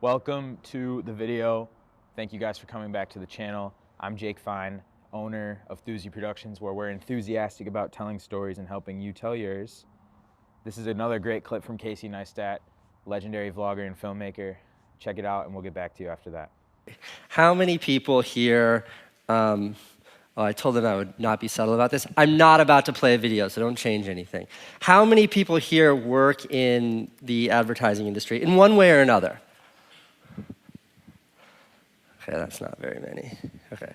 Welcome to the video. Thank you guys for coming back to the channel. I'm Jake Fine, owner of Thuzy Productions, where we're enthusiastic about telling stories and helping you tell yours. This is another great clip from Neistat, legendary vlogger and filmmaker. Check it out and we'll get back to you after that. How many people here, I told them I would not be subtle about this. I'm not about to play a video, so don't change anything. How many people here work in the advertising industry in one way or another? Okay, that's not very many. Okay.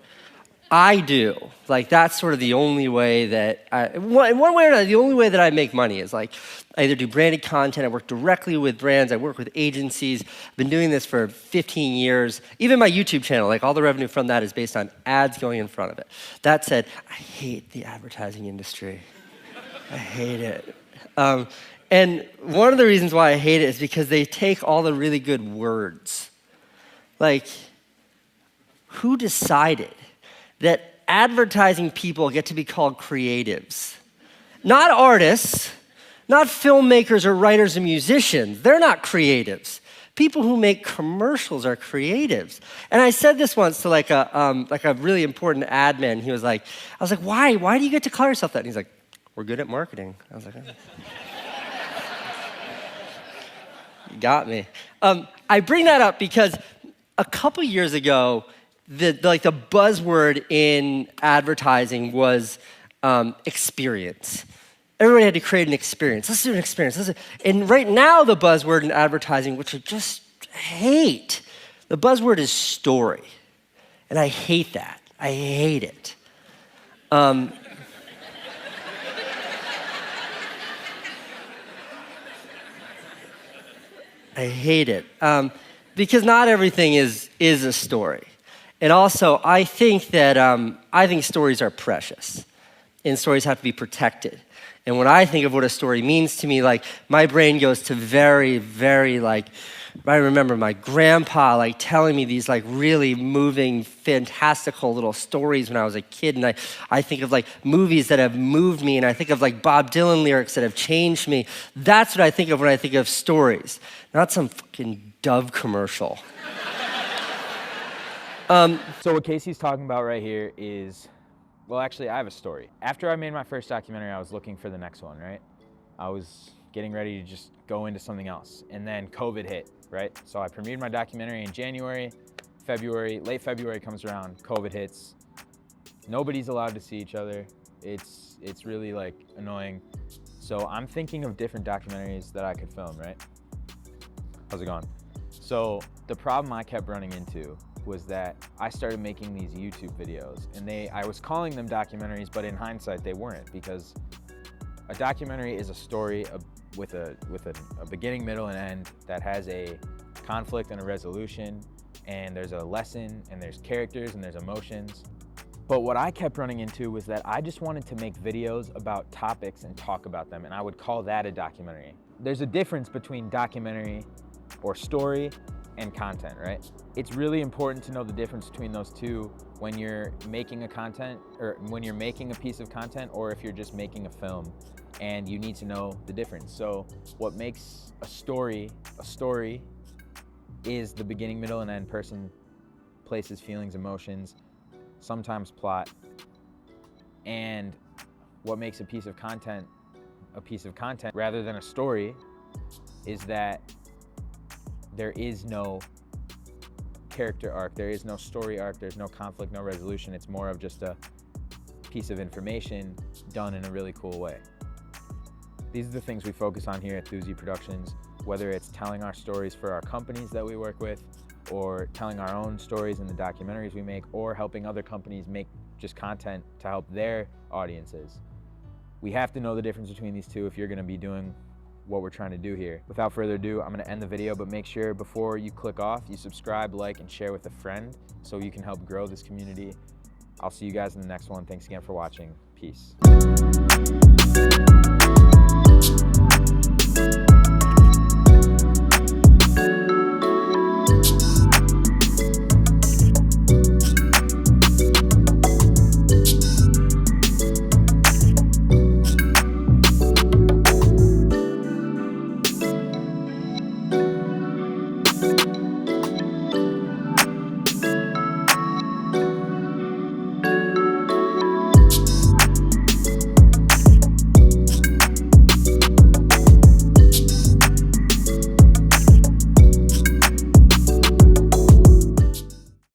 I do. Like, that's sort of the only way that in one way or another, the only way that I make money is like, I either do branded content, I work directly with brands, I work with agencies. I've been doing this for 15 years. Even my YouTube channel, like all the revenue from that is based on ads going in front of it. That said, I hate the advertising industry. I hate it. And one of the reasons why I hate it is because they take all the really good words. Like, who decided that advertising people get to be called creatives? Not artists, not filmmakers or writers and musicians. They're not creatives. People who make commercials are creatives. And I said this once to like a really important ad man. He was like, I was like, why? Why do you get to call yourself that? And he's like, we're good at marketing. I was like, oh. You got me. I bring that up because a couple years ago, the buzzword in advertising was experience. Everybody had to create an experience. Let's do an experience. And right now, the buzzword in advertising, which I just hate, the buzzword is story. And I hate that. I hate it. I hate it. Because not everything is a story. And also, I think that stories are precious, and stories have to be protected. And when I think of what a story means to me, like my brain goes to very, very like, I remember my grandpa like telling me these like really moving, fantastical little stories when I was a kid. And I think of like movies that have moved me, and I think of like Bob Dylan lyrics that have changed me. That's what I think of when I think of stories, not some fucking Dove commercial. So what Casey's talking about right here is, well, actually, I have a story. After I made my first documentary, I was looking for the next one, right? I was getting ready to just go into something else. And then COVID hit, right? So I premiered my documentary in January, February, late February comes around, COVID hits. Nobody's allowed to see each other. It's really like annoying. So I'm thinking of different documentaries that I could film, right? How's it going? So the problem I kept running into was that I started making these YouTube videos, and I was calling them documentaries, but in hindsight they weren't, because a documentary is a story with a beginning, middle, and end that has a conflict and a resolution, and there's a lesson, and there's characters, and there's emotions. But what I kept running into was that I just wanted to make videos about topics and talk about them, and I would call that a documentary. There's a difference between documentary or story and content, right? It's really important to know the difference between those two when you're making a content, or when you're making a piece of content, or if you're just making a film, and you need to know the difference. So what makes a story is the beginning, middle, and end, person, places, feelings, emotions, sometimes plot. And what makes a piece of content rather than a story is that there is no character arc, there is no story arc, there's no conflict, no resolution. It's more of just a piece of information done in a really cool way. These are the things we focus on here at Thuzy Productions, whether it's telling our stories for our companies that we work with, or telling our own stories in the documentaries we make, or helping other companies make just content to help their audiences. We have to know the difference between these two if you're gonna be doing what we're trying to do here. Without further ado, I'm gonna end the video, but make sure before you click off, you subscribe, like, and share with a friend so you can help grow this community. I'll see you guys in the next one. Thanks again for watching. Peace.